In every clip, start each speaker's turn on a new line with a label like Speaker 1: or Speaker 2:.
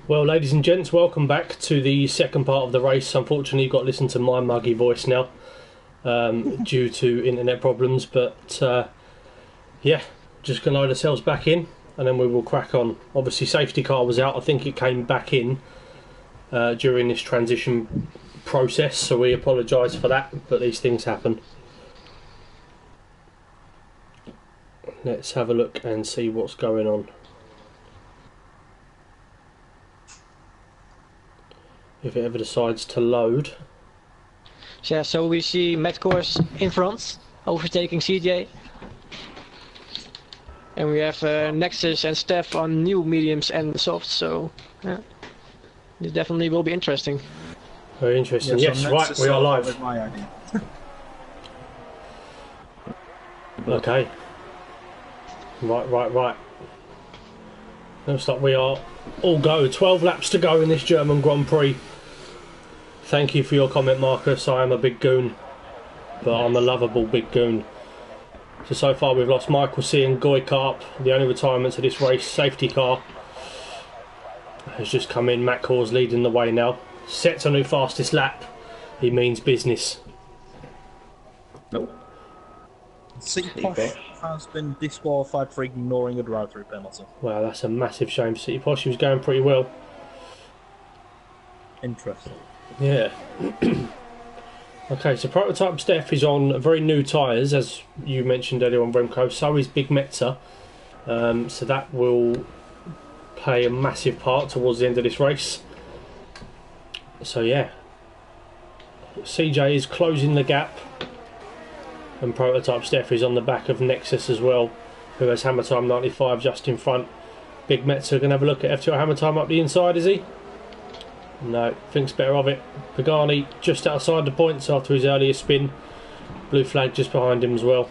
Speaker 1: Well, ladies and gents, welcome back to the second part of the race. Unfortunately, you've got to listen to my muggy voice now due to internet problems. But yeah, just going to load ourselves back in and then we will crack on. Obviously, safety car was out. I think it came back in during this transition process, so we apologise for that, but these things happen. Let's have a look and see what's going on. If it ever decides to load.
Speaker 2: Yeah, so we see Matt Course in front, overtaking CJ. And we have Nexus and Steph on new mediums and softs, so yeah, this definitely will be interesting.
Speaker 1: Very interesting.
Speaker 3: Yeah,
Speaker 1: yes,
Speaker 3: so
Speaker 1: right, we are live.
Speaker 3: Was my idea.
Speaker 1: Okay. Right. Looks like we are all go. 12 laps to go in this German Grand Prix. Thank you for your comment, Marcus. I am a big goon, but I'm a lovable big goon. So far we've lost Michael C and Goy Karp. The only retirements of this race. Safety car has just come in. Matt Cor's leading the way now. Sets a new fastest lap. He means business.
Speaker 4: Nope.
Speaker 3: City Posh has been disqualified for ignoring a drive-through penalty.
Speaker 1: Wow, that's a massive shame. City Posh, he was going pretty well.
Speaker 3: Interesting.
Speaker 1: Yeah. Okay, so Prototype Steph is on very new tyres, as you mentioned earlier on Remco. So is Big Metza. So that will play a massive part towards the end of this race. So yeah, CJ is closing the gap, and Prototype Steph is on the back of Nexus as well, who has Hammer Time 95 just in front. Big Metza going to have a look at FTRL Hammer Time up the inside, is he? No, thinks better of it. Pagani just outside the points after his earlier spin. Blue flag just behind him as well.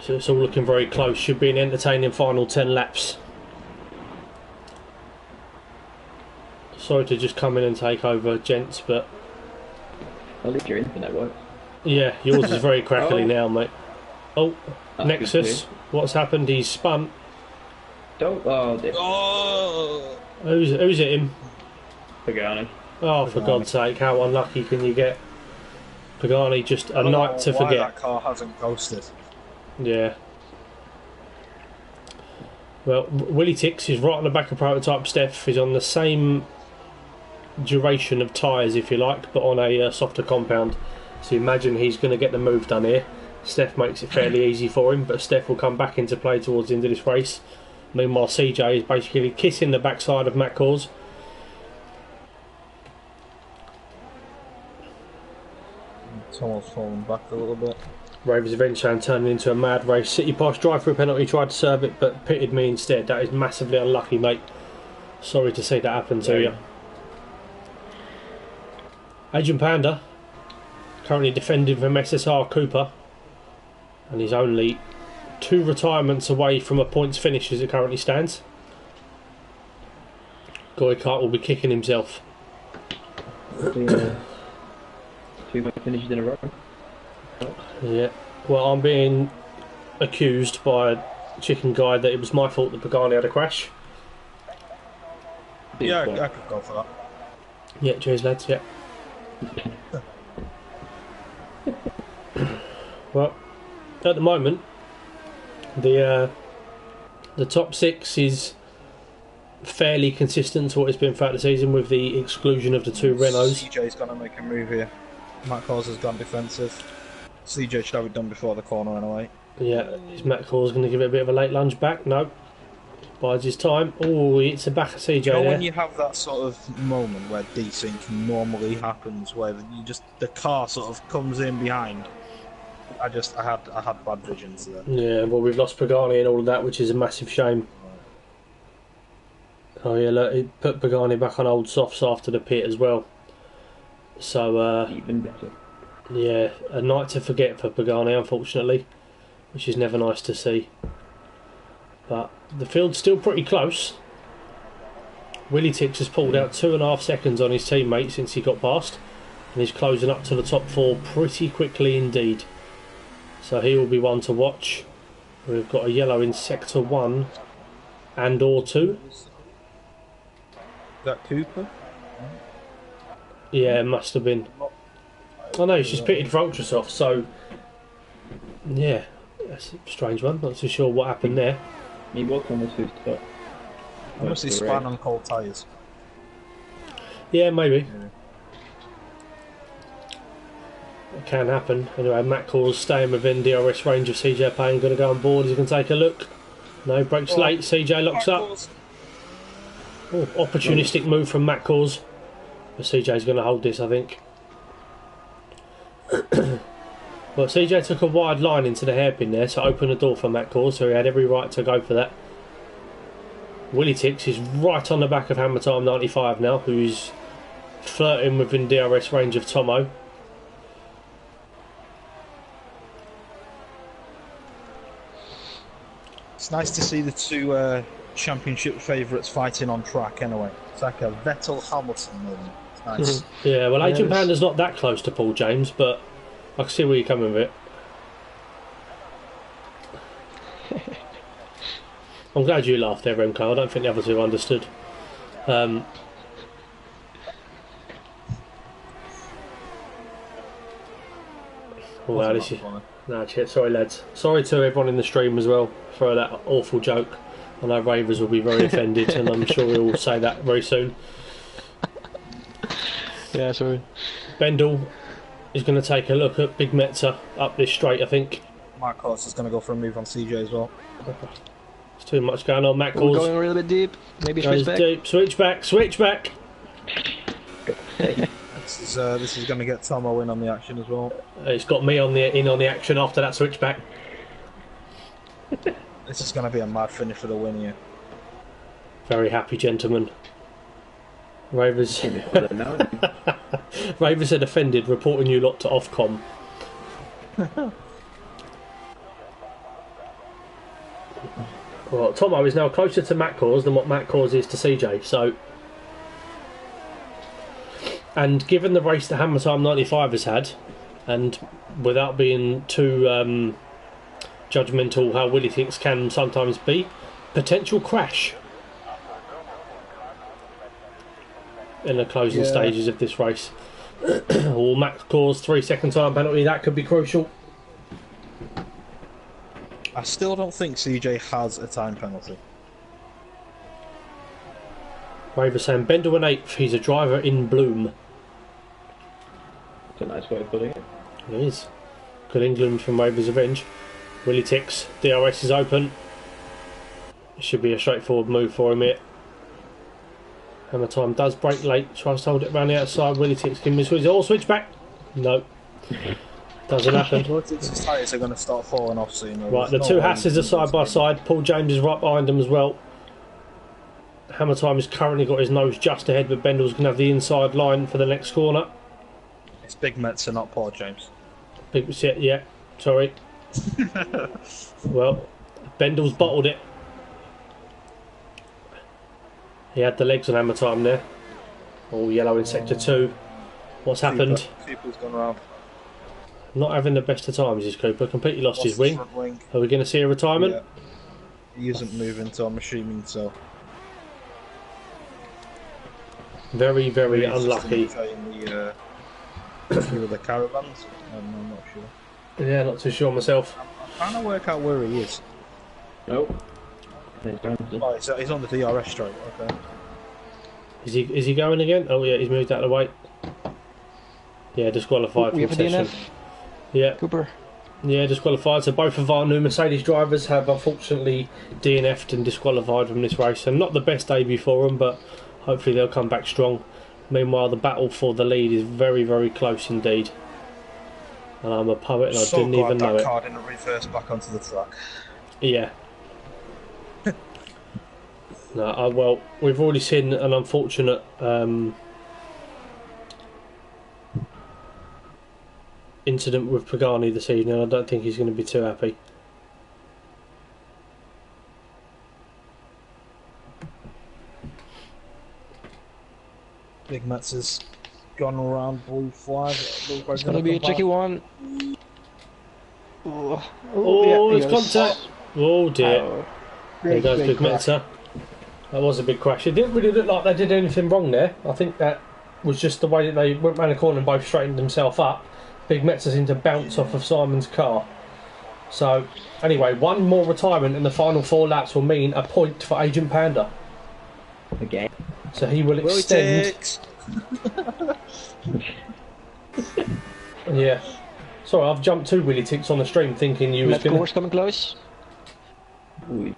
Speaker 1: So it's all looking very close. Should be an entertaining final 10 laps. Sorry to just come in and take over, gents, but
Speaker 4: At least your internet works.
Speaker 1: yeah, yours is very crackly
Speaker 4: Oh.
Speaker 1: now, mate. Oh,
Speaker 4: That's
Speaker 1: Nexus,
Speaker 4: good
Speaker 1: what's happened? He's spun.
Speaker 4: Don't. Oh, dear.
Speaker 3: Oh!
Speaker 1: Who's it him?
Speaker 4: Pagani.
Speaker 1: Oh, for
Speaker 3: Pagani.
Speaker 1: God's sake, how unlucky can you get? Pagani, just a night to
Speaker 3: why
Speaker 1: forget.
Speaker 3: that car hasn't ghosted.
Speaker 1: Yeah. Well, Willie Tix is right on the back of Prototype Steph. He's on the same duration of tyres, if you like, but on a softer compound. So imagine he's going to get the move done here. Steph makes it fairly easy for him, but Steph will come back into play towards the end of this race. Meanwhile, CJ is basically kissing the backside of Matt Cors.
Speaker 3: Someone's fallen back a little bit.
Speaker 1: Ravers eventually turning into a mad race. City Posh drive-through penalty, tried to serve it, but pitted me instead. That is massively unlucky, mate. Sorry to see that happen to you. Agent Panda, currently defending from SSR Cooper, and he's only 2 retirements away from a points finish as it currently stands. Goy Kart will be kicking himself.
Speaker 4: The, 2 finishes in a row.
Speaker 1: Yeah. Well, I'm being accused by Chicken Guy that it was my fault that Pagani had a crash.
Speaker 4: Big
Speaker 3: Yeah,
Speaker 4: point.
Speaker 3: I could go for that.
Speaker 1: Yeah, cheers lads, yeah. Well, at the moment, the top 6 is fairly consistent to what it's been throughout the season, with the exclusion of the 2 Renaults.
Speaker 3: CJ's going to make a move here. Matt Cors has gone defensive. CJ should have it done before the corner anyway.
Speaker 1: Yeah, is Matt Cors going to give it a bit of a late lunge back? No. Bides his time. Oh, it's a back of CJ
Speaker 3: You know
Speaker 1: there.
Speaker 3: when you have that sort of moment where desync normally happens, where the car sort of comes in behind. I had bad visions there.
Speaker 1: Yeah, well, we've lost Pagani and all of that, which is a massive shame. Oh yeah, look, it put Pagani back on old softs after the pit as well. So,
Speaker 4: Even better.
Speaker 1: yeah, a night to forget for Pagani, unfortunately, which is never nice to see. But the field's still pretty close. Willie Tix has pulled out 2.5 seconds on his teammate since he got past, and he's closing up to the top 4 pretty quickly indeed. So he will be one to watch. We've got a yellow in sector 1 and or 2.
Speaker 3: that Cooper?
Speaker 1: Yeah, it must have been. I know, she's pitted for Ultrasoft, so... Yeah, that's a strange one. Not too sure what happened there.
Speaker 4: He was on the two stop.
Speaker 3: Unless he's spun on cold tyres.
Speaker 1: Yeah, maybe. It can happen. Anyway, Matt Cause staying within DRS range of CJ Payne. Going to go on board. He's going to take a look. No, brakes late. CJ locks up. Oh, opportunistic move from Matt Cause. But CJ's going to hold this, I think. Well, CJ took a wide line into the hairpin there, so opened the door for Matt Cause, so he had every right to go for that. Willie Tix is right on the back of Hammer Time 95 now, who's flirting within DRS range of Tomo.
Speaker 3: It's nice to see the two championship favourites fighting on track anyway. It's like a Vettel-Hamilton moment. It's nice.
Speaker 1: Yeah, well, Agent
Speaker 2: Yes.
Speaker 1: Panda's not that close to Paul James, but I can see where you're coming with it. I'm glad you laughed there, Remco. I don't think the other two understood. Wow, this is... No, shit, sorry lads. Sorry to everyone in the stream as well for that awful joke. I know Ravers will be very offended, and I'm sure we'll say that very soon.
Speaker 2: Yeah, sorry.
Speaker 1: Bendel is going to take a look at Big Metza up this straight, I think.
Speaker 3: Mark Horse is going to go for a move on CJ as well.
Speaker 1: There's too much going on. Matt
Speaker 2: We're
Speaker 1: calls.
Speaker 2: going a little bit deep. Maybe
Speaker 1: Goes
Speaker 2: switch back.
Speaker 1: deep. Switch back. Switch back.
Speaker 3: This is going to get Tomo in on the action as well.
Speaker 1: It's got me on the action after that switch back.
Speaker 3: This is going to be a mad finish for the win here.
Speaker 1: Very happy gentleman. Ravers.
Speaker 4: No.
Speaker 1: Ravers had offended, reporting you lot to Ofcom. Well, Tomo is now closer to Matt Cause than what Matt Cause is to CJ, so... And given the race that Hammer Time 95 has had, and without being too judgmental how Willie thinks can sometimes be, potential crash in the closing stages of this race. Or Matt Cause 3-second time penalty, that could be crucial.
Speaker 3: I still don't think CJ has a time penalty.
Speaker 1: Raver saying Bendel an 8th, he's a driver in bloom.
Speaker 4: That's a nice way of putting it.
Speaker 1: It is. Good England from Raver's Revenge. Willie Tix, DRS is open. It should be a straightforward move for him here. Hammer Time does break late, tries to hold it around the outside. Willie Tix can miss his all switch back. No. Doesn't happen.
Speaker 3: His tyres are going to start falling off soon.
Speaker 1: Right, the two Hasses are side by side. Paul James is right behind them as well. Hammer Time has currently got his nose just ahead, but Bendel's going to have the inside line for the next corner.
Speaker 3: It's Big Metza, not Paul James.
Speaker 1: Big shit, yeah. Sorry. Well, Bendel's bottled it. He had the legs on Hammer Time there. All yellow in sector 2. What's happened?
Speaker 3: Cooper's gone round.
Speaker 1: Not having the best of times, is Cooper. Completely lost his
Speaker 3: the
Speaker 1: wing.
Speaker 3: front wing.
Speaker 1: Are we going to see a retirement?
Speaker 3: Yeah. He isn't moving, so I'm assuming so.
Speaker 1: Very, very
Speaker 3: He's just
Speaker 1: unlucky.
Speaker 3: imitating the few of the caravans. I'm not sure.
Speaker 1: Yeah, not too sure myself.
Speaker 3: I'm trying to work out where he is.
Speaker 4: Nope. There's Johnson.
Speaker 3: Oh, he's on the DRS straight. Okay.
Speaker 1: Is he going again? Oh yeah, he's moved out of the way. Yeah, disqualified
Speaker 2: We
Speaker 1: from
Speaker 2: have a
Speaker 1: session.
Speaker 2: DNF.
Speaker 1: Yeah,
Speaker 2: Cooper.
Speaker 1: yeah, disqualified. So both of our new Mercedes drivers have unfortunately DNF'd and disqualified from this race. And not the best debut for them, but hopefully they'll come back strong. Meanwhile, the battle for the lead is very, very close indeed. And I'm a poet and I
Speaker 3: So
Speaker 1: didn't
Speaker 3: glad
Speaker 1: even know
Speaker 3: that
Speaker 1: it.
Speaker 3: car didn't reverse back onto the track.
Speaker 1: Yeah. No, well, we've already seen an unfortunate incident with Pagani this evening. I don't think he's going to be too happy.
Speaker 3: Big Metz has gone around blue flag.
Speaker 2: It's going to be a tricky one. Oh,
Speaker 1: Oh,
Speaker 2: yeah,
Speaker 1: it's
Speaker 2: he goes.
Speaker 1: contact. Oh dear.
Speaker 2: Oh,
Speaker 1: There goes
Speaker 2: great
Speaker 1: Big
Speaker 2: crack.
Speaker 1: Metza. That was a big crash. It didn't really look like they did anything wrong there. I think that was just the way that they went round the corner and both straightened themselves up. Big Metzer seemed to bounce off of Simon's car. So, anyway, one more retirement in the final 4 laps will mean a point for Agent Panda.
Speaker 4: Again.
Speaker 1: So he will extend. Yeah. Sorry, I've jumped 2 Willy Ticks on the stream thinking you was
Speaker 2: That
Speaker 1: going
Speaker 2: course coming close.
Speaker 4: Ooh,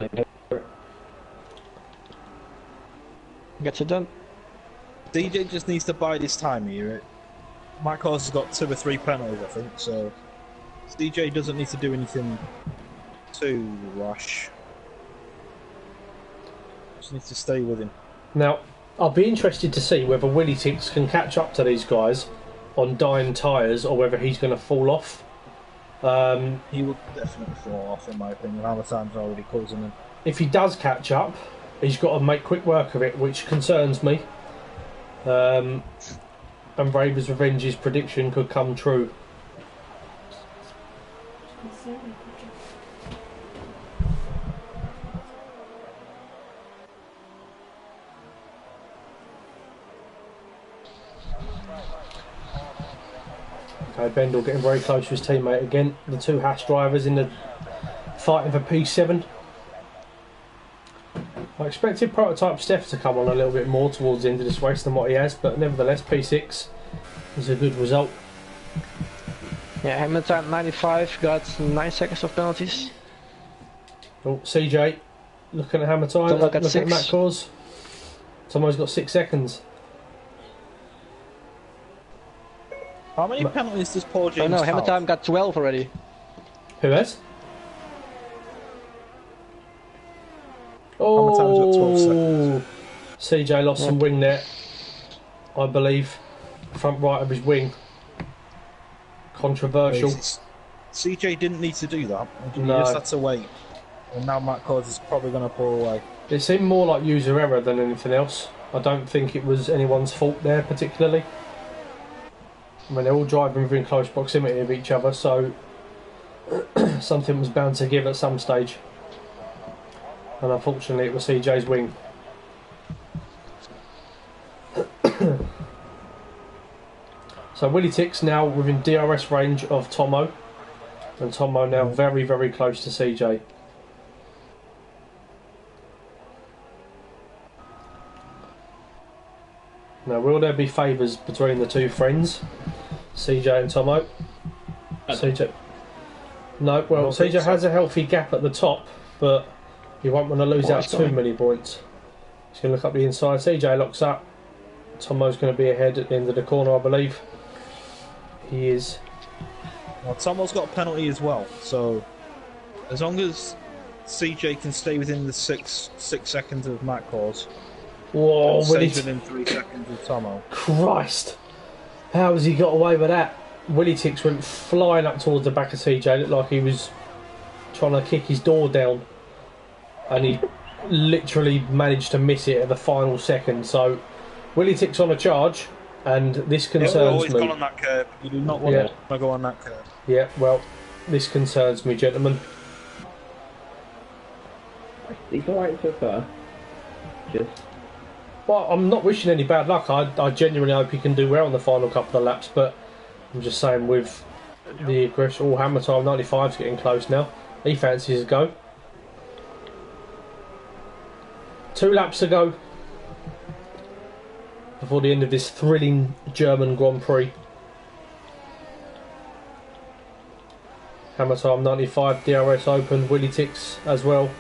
Speaker 2: Gets it done.
Speaker 3: DJ just needs to bide his time here. My course has got 2 or 3 penalties, I think, so DJ doesn't need to do anything too rash. Just needs to stay with him.
Speaker 1: Now, I'll be interested to see whether Willy Ticks can catch up to these guys on dying tyres or whether he's going to fall off.
Speaker 3: He will definitely fall off, in my opinion. Hammertime's already causing him.
Speaker 1: If he does catch up, he's got to make quick work of it, which concerns me. And Raver's Revenge's prediction could come true. Okay, Bendel getting very close to his teammate again. The 2 Haas drivers in the fighting for P7. I expected prototype Steph to come on a little bit more towards the end of this race than what he has, but nevertheless P6 is a good result.
Speaker 2: Yeah, Hamilton 95 got 9 seconds of penalties.
Speaker 1: Oh, CJ looking at hammer time,
Speaker 2: Tomo got
Speaker 1: looking at
Speaker 2: 6.
Speaker 1: Matt Cause. Tomo's got 6 seconds.
Speaker 3: How many penalties does Paul James
Speaker 2: Oh no,
Speaker 3: have?
Speaker 2: Hamilton got 12 already.
Speaker 1: Who has?
Speaker 3: Hamilton's got 12
Speaker 1: Oh, CJ lost some wing there, I believe. Front right of his wing. Controversial.
Speaker 3: CJ didn't need to do that. He
Speaker 1: No.
Speaker 3: just had to wait. And now Matt Cause is probably going to pull away.
Speaker 1: It seemed more like user error than anything else. I don't think it was anyone's fault there particularly. I mean, they're all driving within close proximity of each other, so something was bound to give at some stage. And unfortunately it was CJ's wing. So Willy Ticks now within DRS range of Tomo. And Tomo now very, very close to CJ. Now, will there be favours between the 2 friends, CJ and Tomo? CJ. No, well, CJ has a healthy gap at the top, but he won't want to lose out too many points. He's going to look up the inside. CJ locks up. Tomo's going to be ahead at the end of the corner, I believe. He is.
Speaker 3: Well, Tomo's got a penalty as well, so as long as CJ can stay within the 6 seconds of Matt Cause,
Speaker 1: Whoa, Willy
Speaker 3: stays within 3 seconds of Tomo.
Speaker 1: Christ! How has he got away with that? Willy Ticks went flying up towards the back of CJ. Looked like he was trying to kick his door down. And he literally managed to miss it at the final second. So, Willy Ticks on a charge. And this concerns
Speaker 3: always
Speaker 1: me.
Speaker 3: gone on that curb. You do not want to go on that curb.
Speaker 1: Yeah, well, this concerns me, gentlemen.
Speaker 4: He's alright so far. Just.
Speaker 1: Well, I'm not wishing any bad luck. I genuinely hope he can do well in the final couple of laps, but I'm just saying with the aggression. Oh, Hammer Time 95's getting close now. He fancies a go. 2 laps to go before the end of this thrilling German Grand Prix. Hammer Time 95, DRS open, Willy Ticks as well.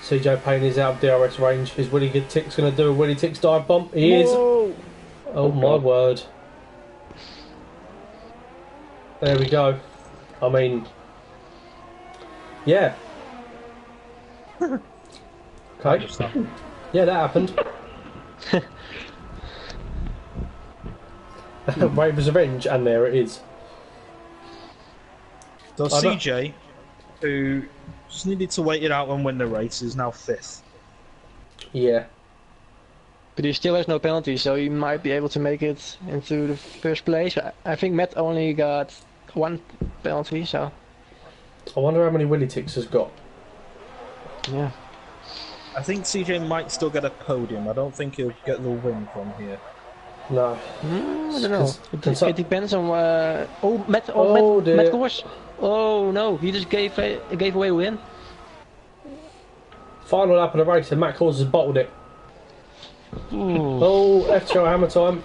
Speaker 1: CJ Payne is out of DRS range. Is Willy Ticks going to do a Willy Ticks dive bomb? He is. Oh my word. There we go. I mean, yeah. Okay. Yeah, that happened. Raver's Revenge, and there it is.
Speaker 3: So CJ, who just needed to wait it out and win the race, is now 5th.
Speaker 1: Yeah.
Speaker 2: But he still has no penalty, so he might be able to make it into the first place. I think Matt only got 1 penalty, so
Speaker 1: I wonder how many Willy Ticks has got.
Speaker 2: yeah.
Speaker 3: I think CJ might still get a podium. I don't think he'll get the win from here.
Speaker 1: No.
Speaker 2: I don't know. It depends on. Matt.
Speaker 1: Oh,
Speaker 2: Matt.
Speaker 1: dear.
Speaker 2: Matt Kors. Oh no, he just gave away a win.
Speaker 1: Final lap of the race, and Matt Kors has bottled it. Oh, FTRL hammer time.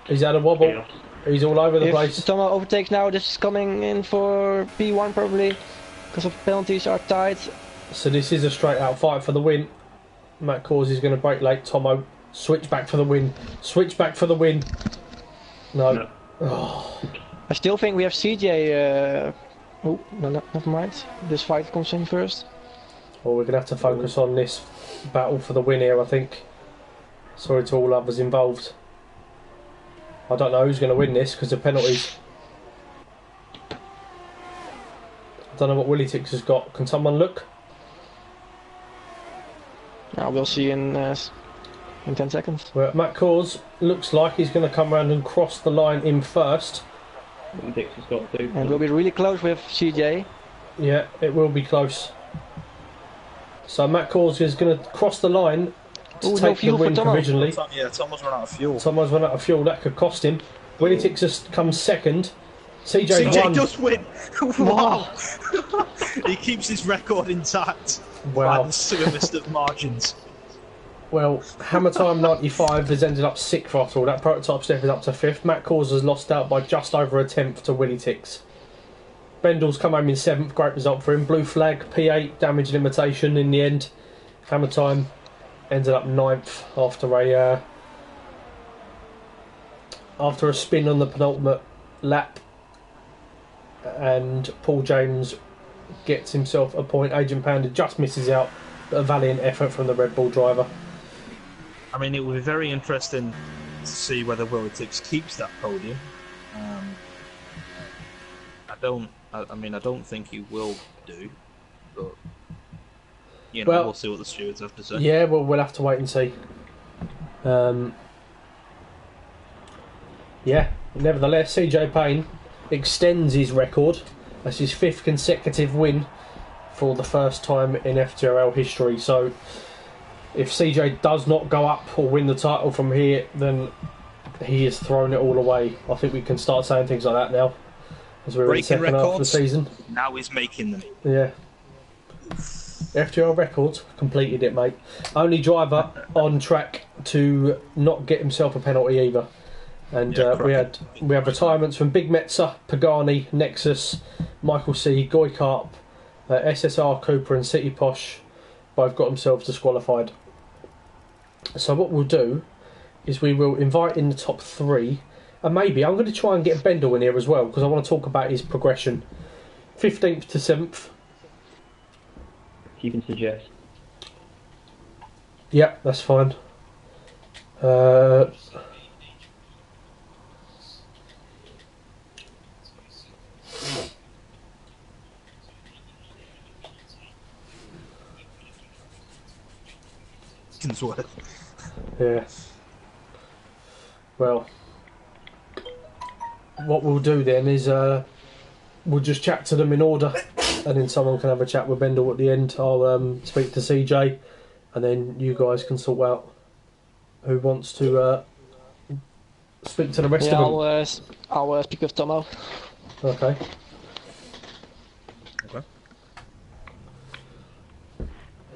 Speaker 1: He's had a wobble.
Speaker 5: Yeah.
Speaker 1: He's all over the
Speaker 2: If
Speaker 1: place.
Speaker 2: Thomas overtakes now, this is coming in for P1 probably, because of penalties are tight.
Speaker 1: So this is a straight out fight for the win. Matt Kors is going to brake late. Tomo, switch back for the win. Switch back for the win. No.
Speaker 5: No.
Speaker 1: Oh.
Speaker 2: I still think we have CJ. Oh, no, never mind. This fight comes in first.
Speaker 1: Well, we're going to have to focus on this battle for the win here, I think. Sorry to all others involved. I don't know who's going to win this because of penalties. I don't know what Willie Tix has got. Can someone look?
Speaker 2: Now we'll see in 10 seconds.
Speaker 1: Well, Matt Kors looks like he's going to come around and cross the line in first.
Speaker 5: Dix has got to.
Speaker 2: And we'll be really close with CJ.
Speaker 1: Yeah, it will be close. So Matt Kors is going to cross the line to
Speaker 2: Ooh, no
Speaker 1: take the
Speaker 2: fuel for
Speaker 1: win
Speaker 2: Tomo.
Speaker 1: provisionally.
Speaker 3: Yeah, Thomas run out of fuel.
Speaker 1: Someone's run out of fuel, that could cost him. Willie Tix just comes second. CJ
Speaker 3: CJ
Speaker 1: won.
Speaker 3: does win. Wow. He keeps his record intact.
Speaker 1: Wow.
Speaker 3: By the slimmest of margins.
Speaker 1: Well, Hammer Time 95 has ended up 6th after all. That prototype step is up to 5th. Matt Kors has lost out by just over a 10th to Willie Tix. Bendel's come home in 7th, great result for him. Blue flag, P8, damage limitation in the end. Hammer Time ended up 9th after a spin on the penultimate lap. And Paul James gets himself a point. Agent Panda just misses out. A valiant effort from the Red Bull driver.
Speaker 3: I mean, it will be very interesting to see whether Willie Tix keeps that podium. I don't think he will do, but you know, we'll see what the stewards have to say.
Speaker 1: Yeah, well, we'll have to wait and see. Yeah, nevertheless, CJ Payne extends his record. That's his 5th consecutive win for the first time in FTRL history. So if CJ does not go up or win the title from here, then he has thrown it all away. I think we can start saying things like that now, as we're in the second half of the season.
Speaker 3: Now he's making them.
Speaker 1: Yeah. FTRL records, completed it, mate. Only driver on track to not get himself a penalty either. And we had retirements from Big Metzer, Pagani, Nexus, Michael C, Goykarp, SSR, Cooper and City Posh both got themselves disqualified. So what we'll do is we will invite in the top 3, and maybe I'm going to try and get Bendel in here as well, because I want to talk about his progression. 15th to 7th.
Speaker 5: You can suggest.
Speaker 1: Yeah, that's fine. Yeah. Well, what we'll do then is we'll just chat to them in order, and then someone can have a chat with Bendel at the end. I'll speak to CJ, and then you guys can sort out who wants to speak to the rest of them.
Speaker 2: I'll speak with Tomo.
Speaker 1: Okay.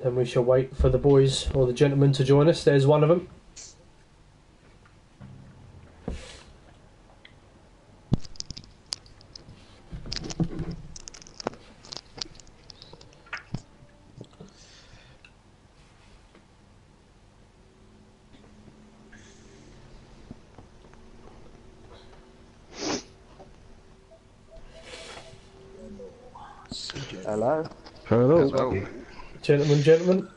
Speaker 1: Then we shall wait for the boys or the gentlemen to join us. There's one of them.
Speaker 6: Hello.
Speaker 7: Hello.
Speaker 1: Gentlemen.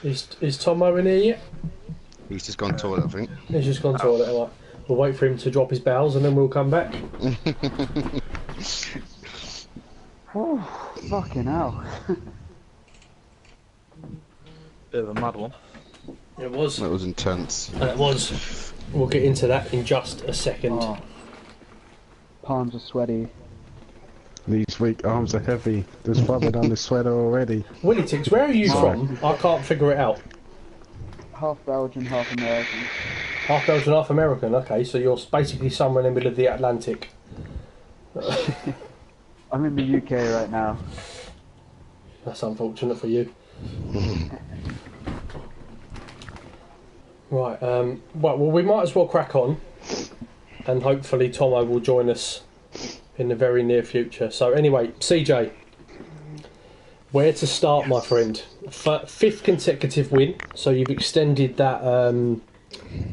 Speaker 1: Is Tomo in here yet?
Speaker 7: He's just gone toilet, I think.
Speaker 1: He's just gone toilet. Right. We'll wait for him to drop his bowels and then we'll come back.
Speaker 6: Oh, fucking hell.
Speaker 3: Bit of a mad one.
Speaker 1: It was.
Speaker 7: That was intense.
Speaker 1: It was. We'll get into that in just a second.
Speaker 6: Oh. Palms are sweaty.
Speaker 8: These weak arms are heavy. There's vomit on the sweater already.
Speaker 1: Willie Tix, where are you from? I can't figure it out.
Speaker 6: Half Belgian, half American.
Speaker 1: Half Belgian, half American. Okay, so you're basically somewhere in the middle of the Atlantic.
Speaker 6: I'm in the UK right now.
Speaker 1: That's unfortunate for you. Right, well, we might as well crack on, and hopefully Tomo will join us in the very near future. So anyway, CJ, where to start, my friend? Fifth consecutive win, so you've extended that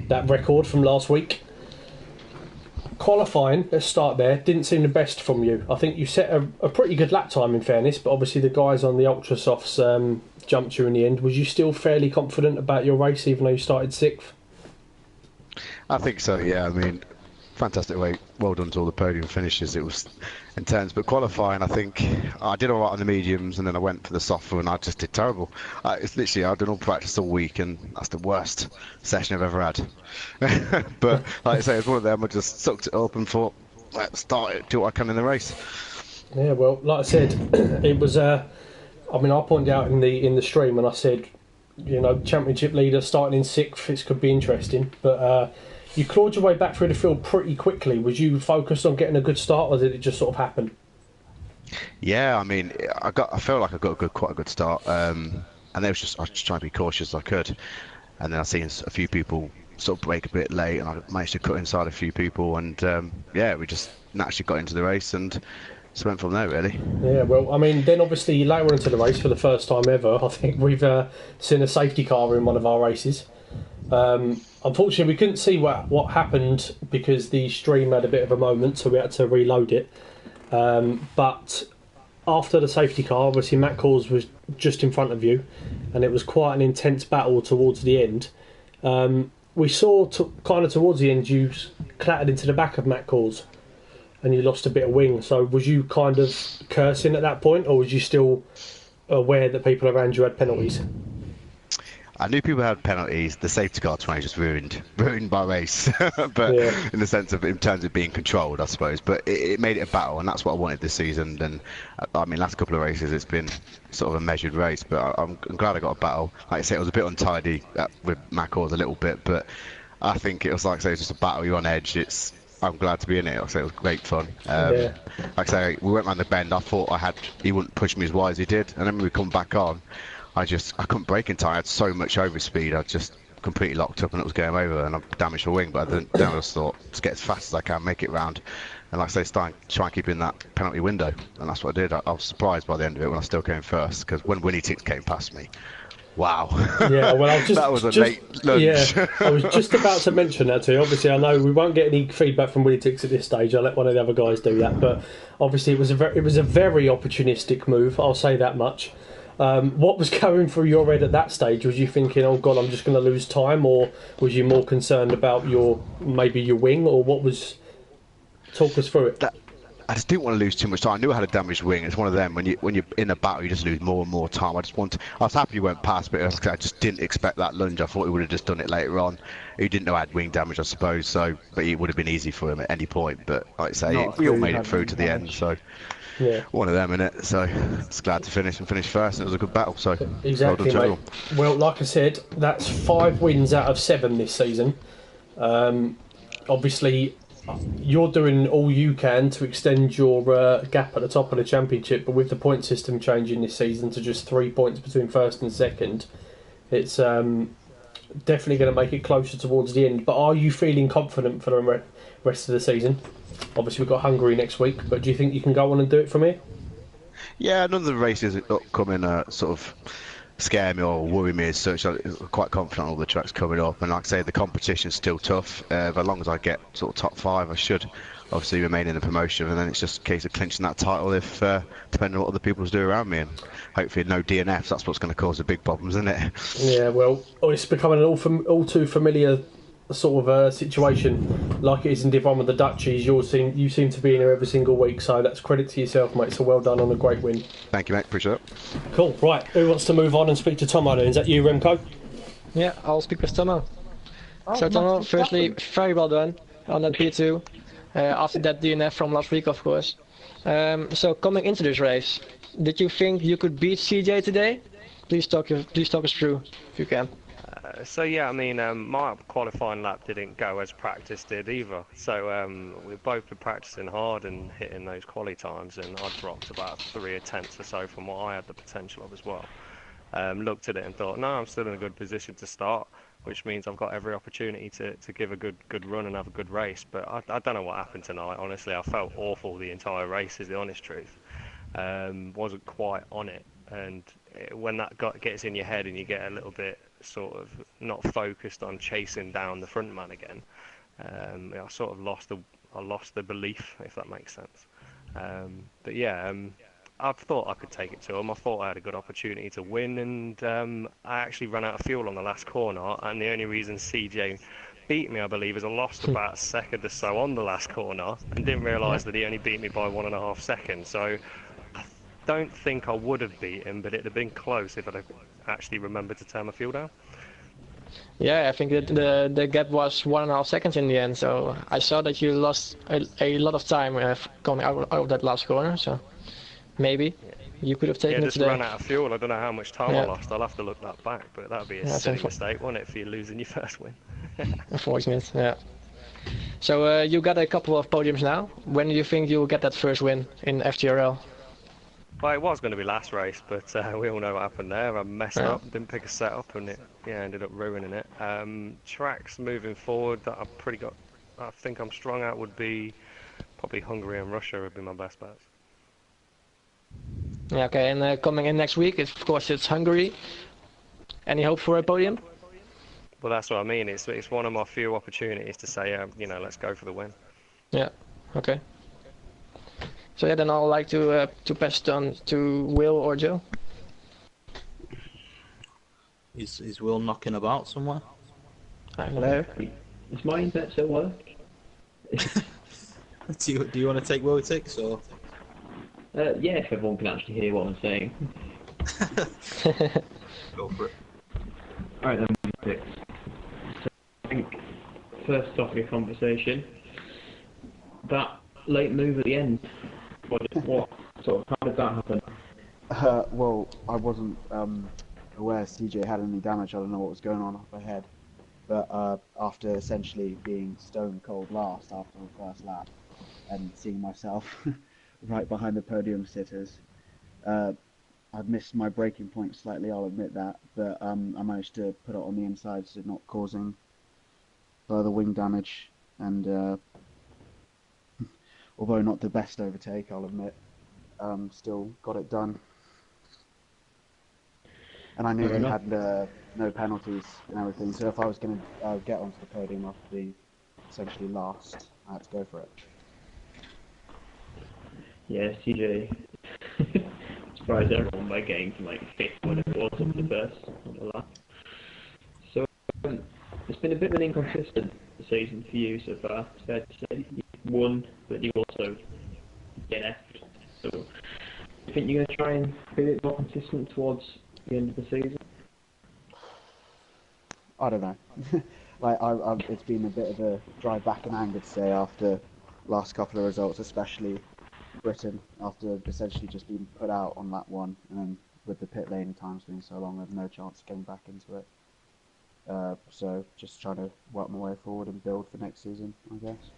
Speaker 1: that record from last week. Qualifying, let's start there, didn't seem the best from you. I think you set a pretty good lap time in fairness, but obviously the guys on the Ultra Softs jumped you in the end. Was you still fairly confident about your race even though you started 6th?
Speaker 7: I think so, yeah. I mean, fantastic way. Well done to all the podium finishes. It was intense, but qualifying, I think I did all right on the mediums, and then I went for the softer, and I just did terrible. It's literally I've done all practice all week, and that's the worst session I've ever had. But like I say, it's one of them. I just sucked it up and thought, let's start it, do what I can in the race.
Speaker 1: Yeah, well, like I said, it was. I mean, I pointed out in the stream, and I said, you know, championship leader starting in 6th, this could be interesting, but. You clawed your way back through the field pretty quickly. Was you focused on getting a good start, or did it just sort of happen?
Speaker 7: Yeah, I mean, I felt like I got quite a good start, and I was just trying to be cautious as I could, and then I seen a few people sort of break a bit late, and I managed to cut inside a few people, and yeah, we just naturally got into the race and just went from there, really.
Speaker 1: Yeah, well, I mean, then obviously later into the race for the first time ever, I think we've seen a safety car in one of our races. Unfortunately, we couldn't see what happened because the stream had a bit of a moment, so we had to reload it. But after the safety car, obviously Matt Cause was just in front of you, and it was quite an intense battle towards the end. We saw kind of towards the end you clattered into the back of Matt Cause, and you lost a bit of wing. So was you kind of cursing at that point, or was you still aware that people around you had penalties?
Speaker 7: I knew people had penalties. The safety car 20 just ruined my race, but yeah. In terms of being controlled, I suppose. But it made it a battle, and that's what I wanted this season. And I mean, last couple of races, it's been sort of a measured race, but I'm glad I got a battle. Like I say, it was a bit untidy with Macors a little bit, but I think it was like I say, it's just a battle. You're on edge. I'm glad to be in it. Like I say, it was great fun. Like I say, we went round the bend. I thought he wouldn't push me as wide as he did, and then when we come back on. I couldn't brake in time. I had so much overspeed. I just completely locked up and it was going over, and I damaged my wing. But then I just thought, just get as fast as I can, make it round, and like I say, try and keep in that penalty window, and that's what I did. I was surprised by the end of it when I still came first, because when Winnie Tix came past me, wow. Yeah, well, that was a late lunch.
Speaker 1: Yeah, I was just about to mention that to you. Obviously, I know we won't get any feedback from Winnie Tix at this stage. I'll let one of the other guys do that. But obviously, it was a very opportunistic move. I'll say that much. What was going through your head at that stage? Was you thinking, oh God, I'm just going to lose time, or was you more concerned about maybe your wing, or what was? Talk us through it.
Speaker 7: I just didn't want to lose too much time. I knew I had a damaged wing. It's one of them when you're in a battle, you just lose more and more time. I was happy you went past, but I just didn't expect that lunge. I thought he would have just done it later on. He didn't know I had wing damage, I suppose. So, but it would have been easy for him at any point. But like I say, we all made it through to the end. So. Yeah. One of them in it, so it's glad to finish first. It was a good battle, so
Speaker 1: exactly.
Speaker 7: Well
Speaker 1: done, mate. Well, like I said, that's 5 wins out of 7 this season. Obviously, you're doing all you can to extend your gap at the top of the championship, but with the point system changing this season to just 3 points between first and second, it's definitely going to make it closer towards the end. But are you feeling confident for the rest of the season? Obviously, we've got Hungary next week, but do you think you can go on and do it from here?
Speaker 7: Yeah, none of the races upcoming sort of scare me or worry me as such. I'm quite confident on all the tracks coming up, and like I say, the competition's still tough. As long as I get sort of top 5, I should obviously remain in the promotion, and then it's just a case of clinching that title if depending on what other people do around me, and hopefully no DNFs. That's what's going to cause the big problems, isn't it?
Speaker 1: Yeah, well, it's becoming an all too familiar sort of situation, like it is in Div 1 with the Dutchies. You seem to be in there every single week, so that's credit to yourself, mate. So well done on a great win.
Speaker 7: Thank you, mate. Appreciate it.
Speaker 1: Cool. Right, who wants to move on and speak to Tomo then? Is that you, Remco?
Speaker 2: Yeah, I'll speak with Tomo. So Tomo, firstly, very well done on that P2. after that DNF from last week, of course. So coming into this race, did you think you could beat CJ today? Please talk us through if you can.
Speaker 9: So yeah, I mean, my qualifying lap didn't go as practice did either. So we've both been practicing hard and hitting those quali times, and I dropped about 3/10 or so from what I had the potential of as well. Looked at it and thought, no, I'm still in a good position to start, which means I've got every opportunity to give a good run and have a good race. But I don't know what happened tonight. Honestly, I felt awful the entire race, is the honest truth. Wasn't quite on it, and when that gets in your head and you get a little bit sort of not focused on chasing down the front man again, I sort of lost the belief, if that makes sense. But yeah, I thought I could take it to him. I thought I had a good opportunity to win, and I actually ran out of fuel on the last corner, and the only reason CJ beat me, I believe, is I lost about a second or so on the last corner and didn't realise that he only beat me by 1.5 seconds. So I don't think I would have beat him, but it'd have been close if I'd have actually remembered to turn my fuel down.
Speaker 2: Yeah, I think that the gap was 1.5 seconds in the end. So I saw that you lost a lot of time coming out of that last corner. So maybe you could have taken it today.
Speaker 9: Yeah, just ran out of fuel. I don't know how much time I lost. I'll have to look that back, but that'd be a silly mistake, wouldn't it, if you're losing your first win?
Speaker 2: Unfortunate, yeah. So you got a couple of podiums now. When do you think you'll get that first win in FTRL?
Speaker 9: Well, it was going to be last race, but we all know what happened there. I messed up, didn't pick a setup, and it ended up ruining it. Tracks moving forward that I think I'm strong at would be probably Hungary and Russia would be my best bets.
Speaker 2: Yeah, okay, and coming in next week, of course, it's Hungary. Any hope for a podium?
Speaker 9: Well, that's what I mean. It's one of my few opportunities to say, let's go for the win.
Speaker 2: Yeah, okay. So yeah, then I'd like to pass it on to Will or Joe.
Speaker 3: Is Will knocking about somewhere?
Speaker 2: Hello.
Speaker 5: Does my internet still work?
Speaker 3: Do you want to take Will Tix or?
Speaker 5: Yeah, if everyone can actually hear what I'm saying.
Speaker 3: Go for it.
Speaker 5: Alright then, Tix. So I think first topic of conversation, that late move at the end. What sort of, how did that happen?
Speaker 6: Well, I wasn't aware CJ had any damage. I don't know what was going on up ahead. But after essentially being stone cold last after the first lap and seeing myself right behind the podium sitters, I'd missed my braking point slightly, I'll admit that. But I managed to put it on the inside so not causing further wing damage. And although not the best overtake, I'll admit, still got it done. And I knew we had no penalties and everything, so if I was going to get onto the podium after the essentially last, I had to go for it.
Speaker 5: Yeah, CJ surprised everyone by getting to like 5th when it was up the first on the lap. So it's been a bit of an inconsistent season for you so far, it's fair to say. You won, but you also DNF'd. So do you think you're going to try and be a bit more consistent towards the end of the season?
Speaker 6: I don't know. It's been a bit of a drive back in anger today after last couple of results, especially Britain, after essentially just being put out on lap 1, and then with the pit lane times being so long, there's no chance of getting back into it. So just trying to work my way forward and build for next season, I guess.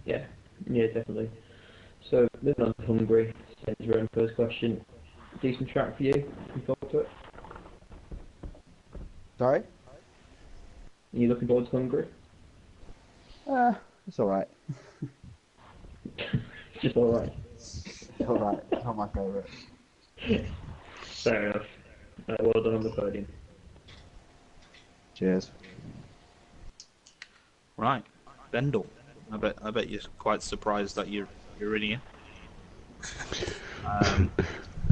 Speaker 5: Yeah, definitely. So moving on to Hungary, send your own first question. Decent track for you? Looking forward to it?
Speaker 6: Sorry?
Speaker 5: Are you looking forward to Hungary?
Speaker 6: It's alright.
Speaker 5: Just alright.
Speaker 6: It's alright, it's not my favourite.
Speaker 5: Fair enough. Well done on the podium.
Speaker 6: Cheers.
Speaker 3: Right, Bendel. I bet you're quite surprised that you're in here.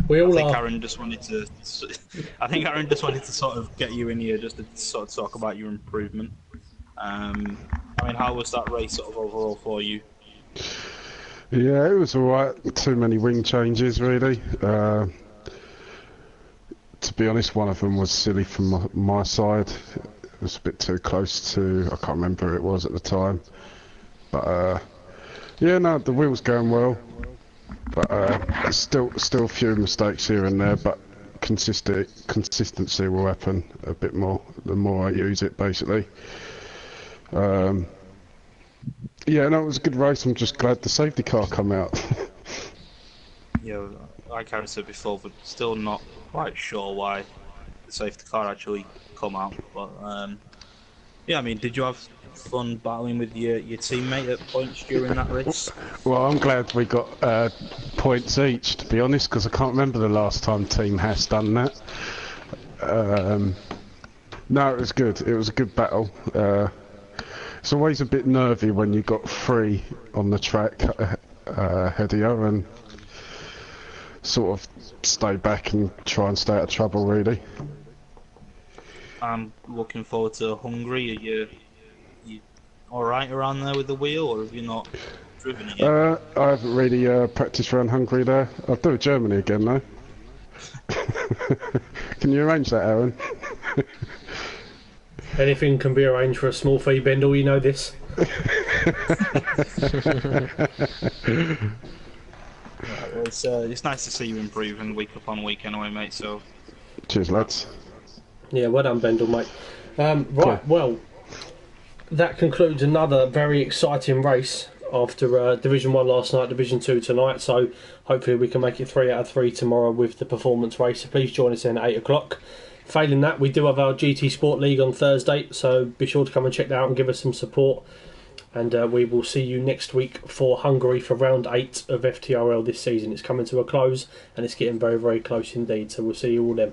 Speaker 1: We all
Speaker 3: I think
Speaker 1: are.
Speaker 3: Aaron just wanted to. I think Aaron just wanted to sort of get you in here just to sort of talk about your improvement. I mean, how was that race sort of overall for you?
Speaker 8: Yeah, it was alright. Too many wing changes, really. To be honest, one of them was silly from my side. It was a bit too close to, I can't remember who it was at the time. But yeah, no, the wheel's going well. But still a few mistakes here and there. But consistency will happen a bit more the more I use it, basically. Yeah, no, it was a good race. I'm just glad the safety car come out.
Speaker 3: Yeah, like I said before, but still not quite sure why the safety car actually come out. But yeah, I mean, did you have fun battling with your teammate at points during that race?
Speaker 8: Well, I'm glad we got points each, to be honest, because I can't remember the last time Team has done that. No, it was good. It was a good battle. It's always a bit nervy when you got three on the track ahead of you, and sort of stay back and try and stay out of trouble, really.
Speaker 3: I'm looking forward to Hungary. Are you all right around there with the wheel, or have you not driven it yet?
Speaker 8: I haven't really practiced around Hungary there. I'll do it Germany again, though. Can you arrange that, Aaron?
Speaker 1: Anything can be arranged for a small fee, Bendel, you know this.
Speaker 3: Well, it's nice to see you improving week upon week anyway, mate, so...
Speaker 8: Cheers, lads.
Speaker 1: Yeah, well done, Bendel, mate. Right,
Speaker 8: Cool.
Speaker 1: well, that concludes another very exciting race after Division 1 last night, Division 2 tonight, so hopefully we can make it 3 out of 3 tomorrow with the performance race, so please join us in at 8 o'clock. Failing that, we do have our GT Sport League on Thursday, so be sure to come and check that out and give us some support. And we will see you next week for Hungary for round 8 of FTRL this season. It's coming to a close and it's getting very, very close indeed, so we'll see you all then.